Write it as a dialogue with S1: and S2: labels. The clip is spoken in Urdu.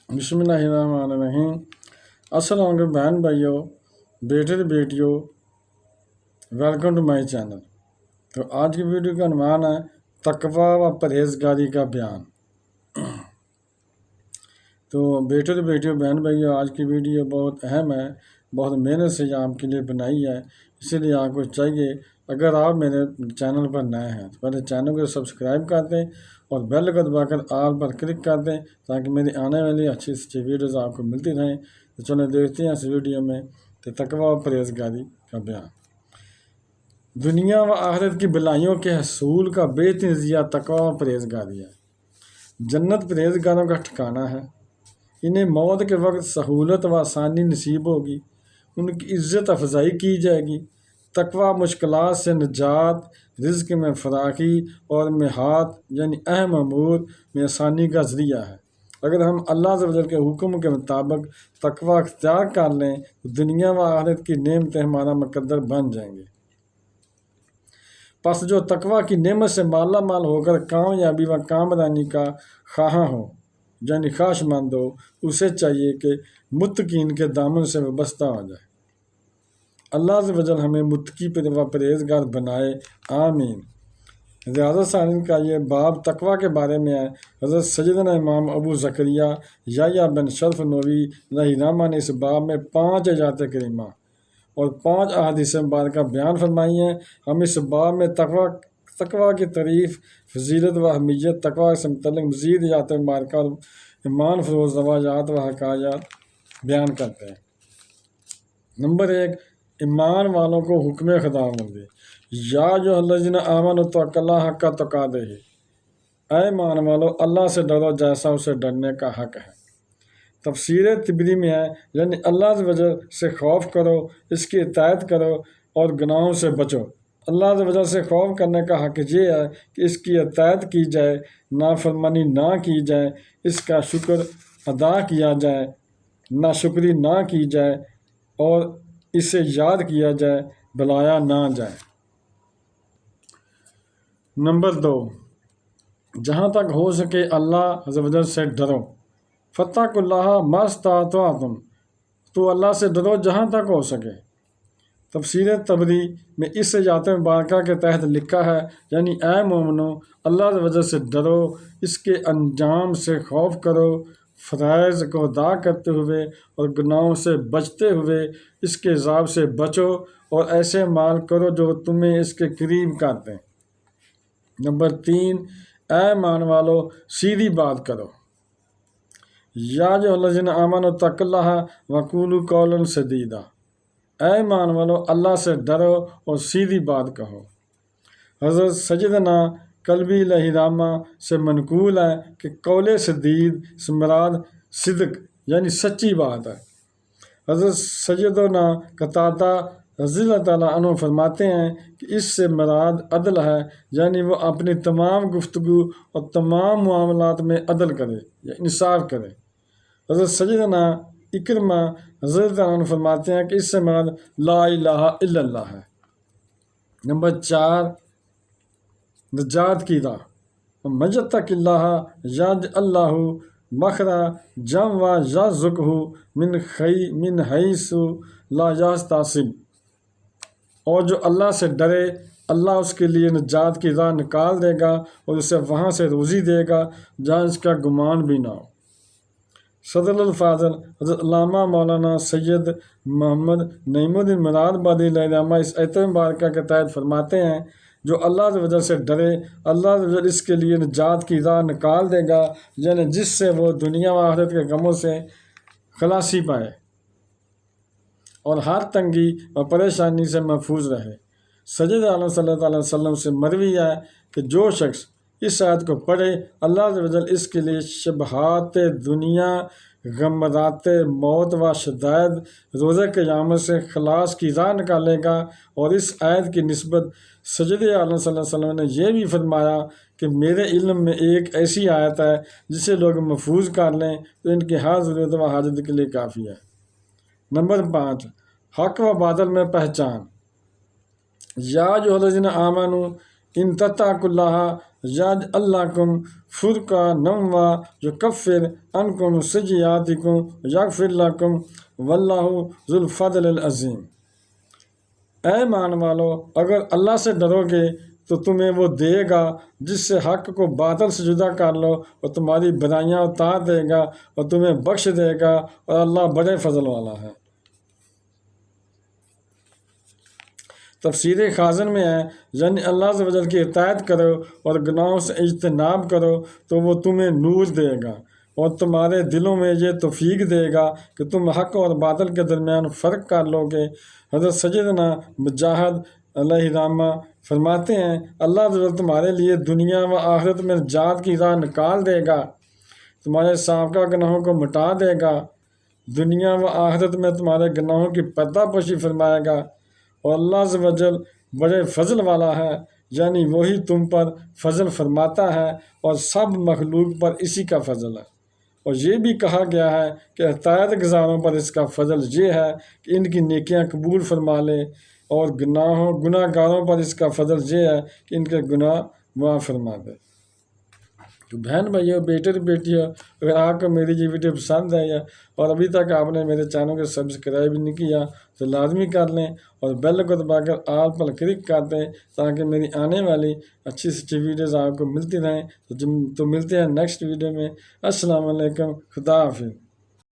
S1: بسم اللہ الرحمن الرحیم۔ السلام علیکم بہن بھائیوں، بیٹے اور بیٹیوں، ویلکم ٹو مائی چینل۔ تو آج کی ویڈیو کا عنوان ہے تقویٰ و پرہیزگاری کا بیان۔ تو بیٹے اور بیٹیوں، بہن بھائیوں، آج کی ویڈیو بہت اہم ہے، بہت محنت سے آپ کے لیے بنائی ہے، اسی لیے آپ کو چاہیے اگر آپ میرے چینل پر نئے ہیں تو پہلے چینل کو سبسکرائب کر دیں اور بیل کو دبا کر آل پر کلک کر دیں تاکہ میری آنے والی اچھی اچھی ویڈیوز آپ کو ملتی رہیں۔ تو چلیں دیکھتے ہیں اس ویڈیو میں کہ تقویٰ و پرہیزگاری کا بیان۔ دنیا و آخرت کی بھلائیوں کے حصول کا بہترین ذریعہ تقویٰ و پرہیزگاری ہے۔ جنت پرہیزگاروں کا ٹھکانہ ہے۔ انہیں موت کے وقت سہولت و آسانی نصیب ہوگی، ان کی عزت افزائی کی جائے گی۔ تقویٰ مشکلات سے نجات، رزق میں فراخی اور محات یعنی اہم امور میں آسانی کا ذریعہ ہے۔ اگر ہم اللہ عز و جل کے حکم کے مطابق تقویٰ اختیار کر لیں تو دنیا و آخرت کی نعمتیں ہمارا مقدر بن جائیں گے۔ پس جو تقویٰ کی نعمت سے مالا مال ہو کر کامیابی و کامرانی کا خواہاں ہو یعنی خواہش مند ہو، اسے چاہیے کہ متقین کے دامن سے وابستہ ہو جائے۔ اللہ عز و جل ہمیں متقی و پرہیزگار بنائے، آمین۔ ریاض الصالحین کا یہ باب تقویٰ کے بارے میں ہے۔ حضرت سیدنا امام ابو زکریا یحییٰ بن شرف نووی رحمہ اللہ نے اس باب میں 5 آیات کریمہ اور 5 احادیث مبارکہ بیان فرمائی ہیں۔ ہم اس باب میں تقویٰ کی تعریف، فضیلت و اہمیت، تقویٰ سے متعلق مزید آیات مبارکہ اور ایمان فروز روایات و حکایات بیان کرتے ہیں۔ نمبر 1، ایمان والوں کو حکم خداوندی، یا جو الذین آمنوا اتقوا اللہ حق تقاتہ، اے ایمان والو اللہ سے ڈرو جیسا اسے ڈرنے کا حق ہے۔ تفسیر طبری میں ہے یعنی اللہ عز و جل سے خوف کرو، اس کی اطاعت کرو اور گناہوں سے بچو۔ اللہ عز و جل سے خوف کرنے کا حق یہ ہے کہ اس کی اطاعت کی جائے، نافرمانی نہ کی جائے، اس کا شکر ادا کیا جائے، ناشکری نہ کی جائے اور اسے یاد کیا جائے، بھلایا نہ جائے۔ نمبر 2، جہاں تک ہو سکے اللہ عز و جل سے ڈرو۔ فاتقوا اللہ ما استطعتم، تو اللہ سے ڈرو جہاں تک ہو سکے۔ تفسیر طبری میں اس آیات مبارکہ کے تحت لکھا ہے یعنی اے مومنو اللہ عز و جل سے ڈرو، اس کے انجام سے خوف کرو، فرائض کو ادا کرتے ہوئے اور گناہوں سے بچتے ہوئے اس کے عذاب سے بچو اور ایسے مال کرو جو تمہیں اس کے قریب کر دیں۔ نمبر 3، اے ایمان والو سیدھی بات کرو، یا جو الذین آمنوا اتقوا اللہ وقولوا قولا سدیدا، اے ایمان والو اللہ سے ڈرو اور سیدھی بات کہو۔ حضرت سیدنا کلبی علیہ الرحمہ سے منقول ہے کہ قول سدید سے مراد صدق یعنی سچی بات ہے۔ حضرت سیدنا قتادہ رضی اللہ تعالیٰ عنہ فرماتے ہیں کہ اس سے مراد عدل ہے، یعنی وہ اپنی تمام گفتگو اور تمام معاملات میں عدل کرے یا انصاف کرے۔ حضرت سیدنا اکرمہ رضی اللہ عنہ فرماتے ہیں کہ اس سے مراد لا الہ الا اللہ ہے۔ نمبر 4، نجات کی راہ۔ وَمَن یتق اللہ یجعل لہ مخرجا وَیرزقہ من حیث لا یحتسب، اور جو اللہ سے ڈرے اللہ اس کے لیے نجات کی راہ نکال دے گا اور اسے وہاں سے روزی دے گا جہاں اس کا گمان بھی نہ ہو۔ صدر الفاضل حضرت علامہ مولانا سید محمد نعیم الدین مراد آبادی علیہ الرحمہ اس آیت مبارکہ کے تحت فرماتے ہیں جو اللہ عز و جل سے ڈرے اللہ عز و جل اس کے لیے نجات کی راہ نکال دے گا، یعنی جس سے وہ دنیا و آخرت کے غموں سے خلاصی پائے اور ہر تنگی اور پریشانی سے محفوظ رہے۔ سید عالم صلی اللہ علیہ وسلم سے مروی ہے کہ جو شخص اس آیت کو پڑھے اللہ عز و جل اس کے لیے شبہات دنیا، غمرات موت و شدائد روز قیامت سے خلاص کی راہ نکالے گا۔ اور اس آیت کی نسبت سید عالم صلی اللہ علیہ وسلم نے یہ بھی فرمایا کہ میرے علم میں ایک ایسی آیت ہے جسے لوگ محفوظ کر لیں تو ان کی ہر ضرورت و حاجت کے لیے کافی ہے۔ نمبر 5، حق و باطل میں پہچان۔ یا جو الذین آمنوا ان تتقوا اللہ یجعل لکم فرقانا ویکفر عنکم سیئاتکم ویغفر لکم واللہ ذو الفضل العظیم۔ اے مان والو، اگر اللہ سے ڈرو گے تو تمہیں وہ دے گا جس سے حق کو باطل سے جدا کر لو، اور تمہاری برائیاں اتار دے گا اور تمہیں بخش دے گا، اور اللہ بڑے فضل والا ہے۔ تفسیر خازن میں ہے، یعنی اللہ عز و جل کی اطاعت کرو اور گناہوں سے اجتناب کرو تو وہ تمہیں نور دے گا اور تمہارے دلوں میں یہ توفیق دے گا کہ تم حق اور باطل کے درمیان فرق کر لو گے۔ حضرت سیدنا مجاہد علیہ الرحمہ فرماتے ہیں، اللہ عز و جل تمہارے لیے دنیا و آخرت میں نجات کی راہ نکال دے گا، تمہارے سابقہ گناہوں کو مٹا دے گا، دنیا و آخرت میں تمہارے گناہوں کی پردہ پوشی فرمائے گا، اور اللہ عز و جل بڑے فضل والا ہے، یعنی وہی تم پر فضل فرماتا ہے اور سب مخلوق پر اسی کا فضل ہے۔ اور یہ بھی کہا گیا ہے کہ اطاعت گزاروں پر اس کا فضل یہ ہے کہ ان کی نیکیاں قبول فرما لے، اور گناہ گاروں پر اس کا فضل یہ ہے کہ ان کے گناہ معاف فرما دے۔ تو بہن بھائیو، بیٹے اور بیٹیوں، اگر آپ کو میری یہ ویڈیو پسند ہے اور ابھی تک آپ نے میرے چینل کو سبسکرائب نہیں کیا تو لازمی کر لیں اور بیل کو دبا کر آل پر کلک کر دیں تاکہ میری آنے والی اچھی سے اچھی ویڈیوز آپ کو ملتی رہیں۔ تو ملتے ہیں نیکسٹ ویڈیو میں۔ السلام علیکم، خدا حافظ۔